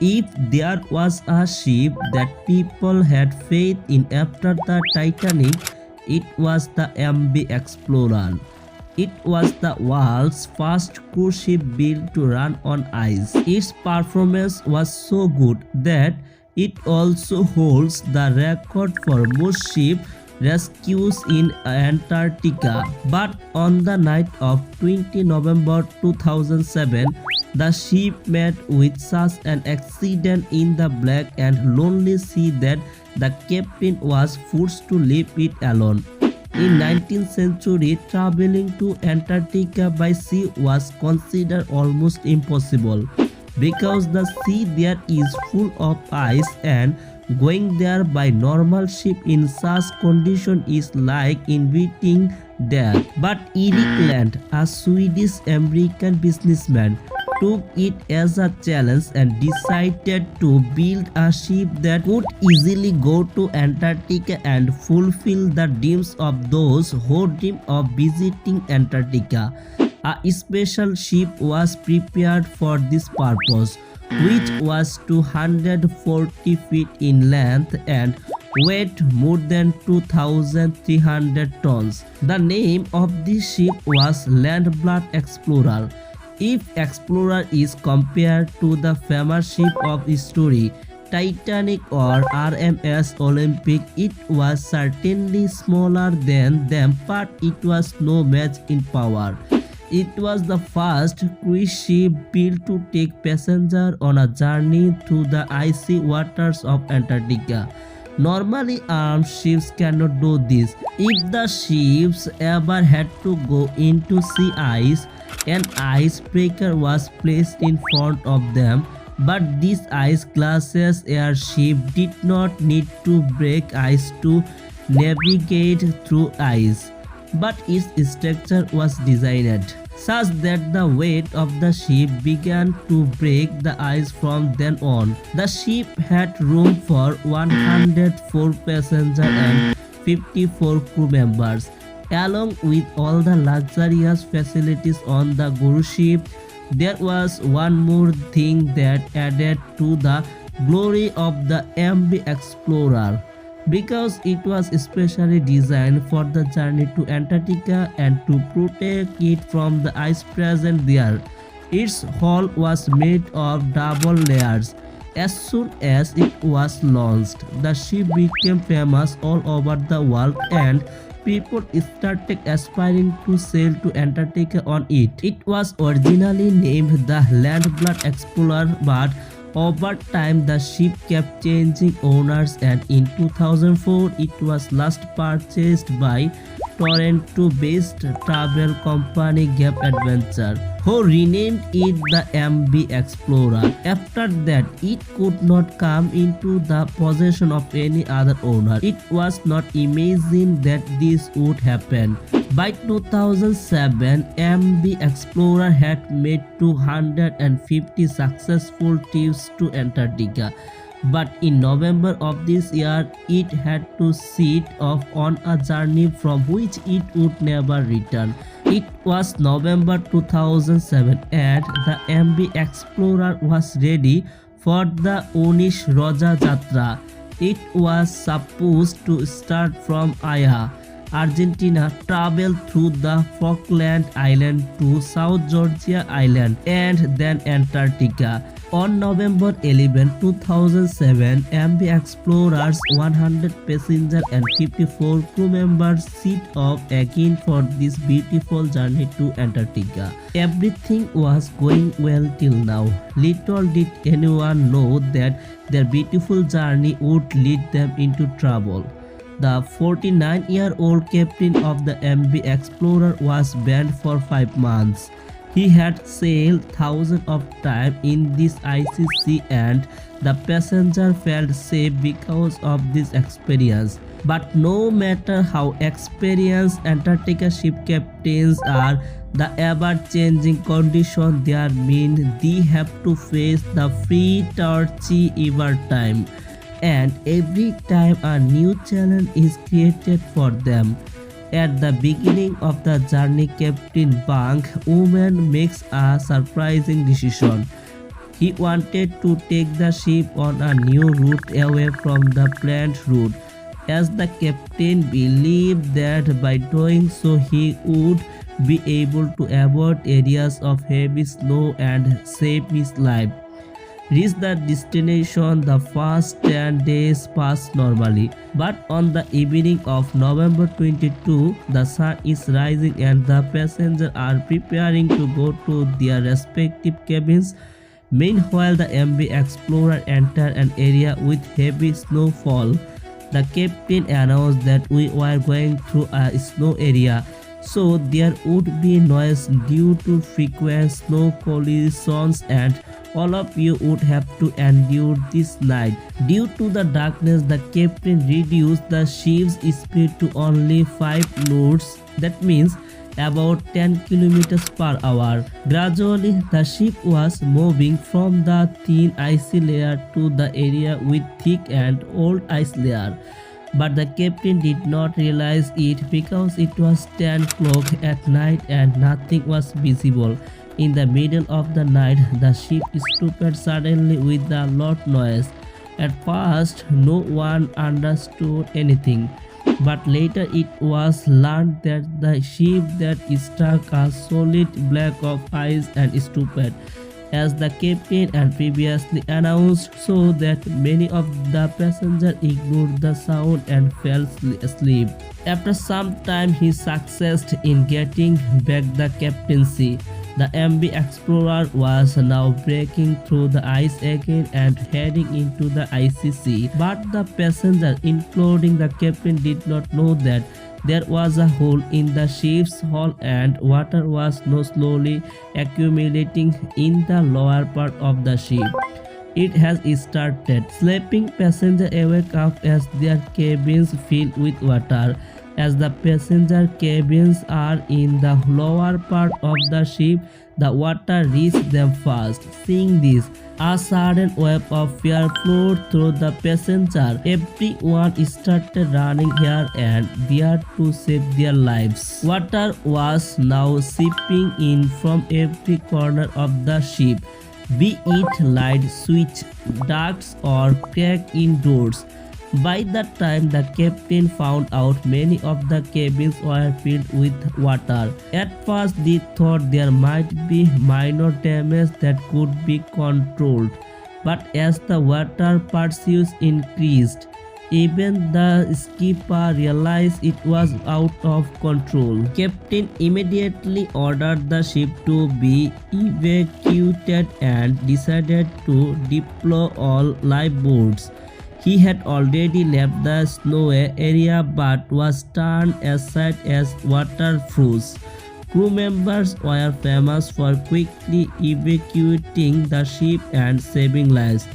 If there was a ship that people had faith in after the Titanic, it was the MV Explorer. It was the world's first cruise ship built to run on ice. Its performance was so good that it also holds the record for most ship rescues in Antarctica. But on the night of 20 November 2007, the ship met with such an accident in the black and lonely sea that the captain was forced to leave it alone. In 19th century, traveling to Antarctica by sea was considered almost impossible because the sea there is full of ice and going there by normal ship in such condition is like inviting death. But Eric Land, a Swedish American businessman, took it as a challenge and decided to build a ship that could easily go to Antarctica and fulfill the dreams of those who dream of visiting Antarctica. A special ship was prepared for this purpose, which was 240 feet in length and weighed more than 2,300 tons. The name of this ship was Landblood Explorer. If Explorer is compared to the famous ship of history Titanic or RMS Olympic, it was certainly smaller than them, but it was no match in power. It was the first cruise ship built to take passengers on a journey through the icy waters of Antarctica. Normally, armed ships cannot do this. If the ships ever had to go into sea ice, an icebreaker was placed in front of them, but this ice glasses airship did not need to break ice to navigate through ice, but its structure was designed such that the weight of the ship began to break the ice from then on. The ship had room for 104 passengers and 54 crew members. Along with all the luxurious facilities on the cruise ship, there was one more thing that added to the glory of the MV Explorer. Because it was specially designed for the journey to Antarctica and to protect it from the ice present there, its hull was made of double layers. As soon as it was launched, the ship became famous all over the world and people started aspiring to sail to Antarctica on it. It was originally named the Landblood Explorer, but over time the ship kept changing owners and in 2004 it was last purchased by Toronto-based travel company Gap Adventure, who renamed it the MV Explorer. After that, it could not come into the possession of any other owner. It was not imagined that this would happen. By 2007, MV Explorer had made 250 successful trips to Antarctica. But in November of this year, it had to set off on a journey from which it would never return. It was November 2007 and the MV Explorer was ready for the Unish Roja Jatra. It was supposed to start from Aya, Argentina, travel through the Falkland Island to South Georgia Island and then Antarctica. On November 11, 2007, MV Explorer's 100 passengers and 54 crew members set off again for this beautiful journey to Antarctica. Everything was going well till now. Little did anyone know that their beautiful journey would lead them into trouble. The 49-year-old captain of the MV Explorer was banned for 5 months. He had sailed thousands of times in this icy sea and the passenger felt safe because of this experience. But no matter how experienced Antarctica ship captains are, the ever-changing conditions there mean they have to face the free torchy every time. And every time a new challenge is created for them. At the beginning of the journey, Captain Bank woman makes a surprising decision. He wanted to take the ship on a new route away from the planned route, as the captain believed that by doing so he would be able to avoid areas of heavy snow and save his life. Reach the destination, the first 10 days passed normally. But on the evening of November 22, the sun is rising and the passengers are preparing to go to their respective cabins. Meanwhile, the MV Explorer entered an area with heavy snowfall. The captain announced that we were going through a snow area, so there would be noise due to frequent snow collisions and all of you would have to endure this night. Due to the darkness, the captain reduced the ship's speed to only 5 knots, that means about 10 kilometers per hour. Gradually, the ship was moving from the thin icy layer to the area with thick and old ice layer. But the captain did not realize it because it was 10 o'clock at night and nothing was visible. In the middle of the night, the ship stopped suddenly with a loud noise. At first, no one understood anything, but later it was learned that the ship that struck a solid block of ice and stopped, as the captain had previously announced, so that many of the passengers ignored the sound and fell asleep. After some time, he succeeded in getting back the captaincy. The MV Explorer was now breaking through the ice again and heading into the icy sea. But the passengers, including the captain, did not know that there was a hole in the ship's hull and water was now slowly accumulating in the lower part of the ship. It has started. Sleeping passengers wake up as their cabins fill with water. As the passenger cabins are in the lower part of the ship, the water reaches them fast. Seeing this, a sudden wave of fear flowed through the passenger. Everyone started running here and there to save their lives. Water was now seeping in from every corner of the ship, be it light switch, ducts or crack in doors. By that time, the captain found out many of the cabins were filled with water. At first, they thought there might be minor damage that could be controlled. But as the water pursuit increased, even the skipper realized it was out of control. Captain immediately ordered the ship to be evacuated and decided to deploy all lifeboats. He had already left the snowy area but was turned aside as water froze. Crew members were famous for quickly evacuating the ship and saving lives.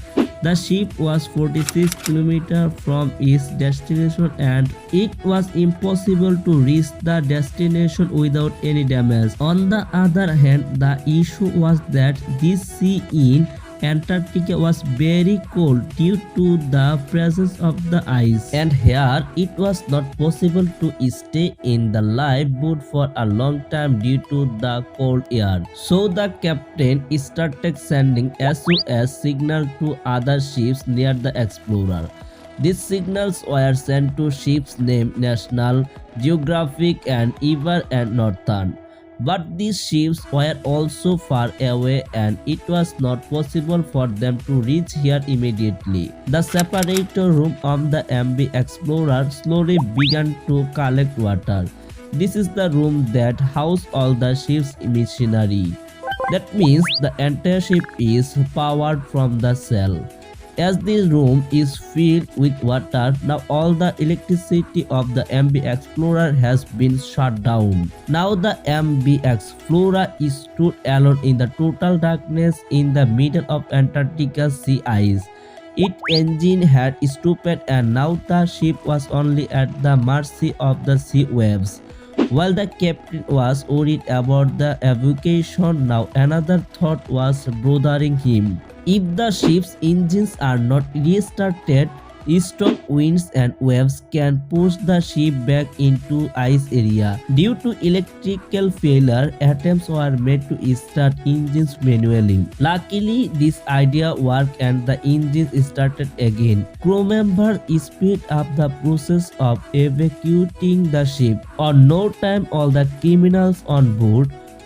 The ship was 46 kilometers from its destination and it was impossible to reach the destination without any damage. On the other hand, the issue was that this sea in Antarctica was very cold due to the presence of the ice, and here it was not possible to stay in the lifeboat for a long time due to the cold air. So the captain started sending SOS signals to other ships near the Explorer. These signals were sent to ships named National Geographic and Ever and Northern. But these ships were also far away and it was not possible for them to reach here immediately. The separator room of the MV Explorer slowly began to collect water. This is the room that housed all the ship's machinery. That means the entire ship is powered from the cell. As this room is filled with water, now all the electricity of the MV Explorer has been shut down. Now the MV Explorer is stood alone in the total darkness in the middle of Antarctica sea ice. Its engine had stopped and now the ship was only at the mercy of the sea waves. While the captain was worried about the evacuation, now another thought was bothering him. If the ship's engines are not restarted, Strong winds and waves can push the ship back into ice area. Due to electrical failure, attempts were made to start engines manually. Luckily, this idea worked and the engines started again. Crew members speed up the process of evacuating the ship. On no time, all the criminals on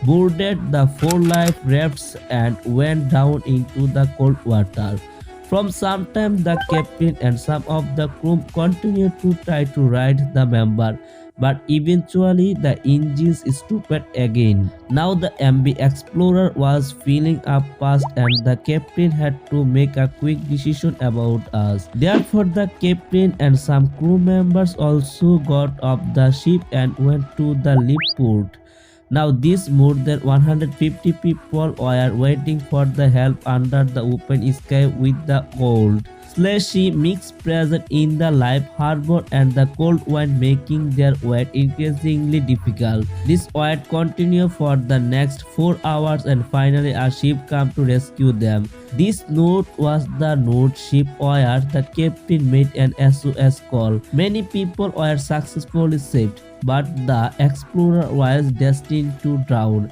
boarded the four life rafts and went down into the cold water. From some time, the captain and some of the crew continued to try to right the member, but eventually the engines stopped again. Now the MB Explorer was filling up fast and the captain had to make a quick decision about us. Therefore, the captain and some crew members also got off the ship and went to the lift port. Now these more than 150 people were waiting for the help under the open sky with the cold, slushy mixed present in the live harbor and the cold wind making their wait increasingly difficult. This wait continued for the next 4 hours and finally a ship came to rescue them. This note was the note ship where the captain made an SOS call. Many people were successfully saved, but the explorer was destined to drown.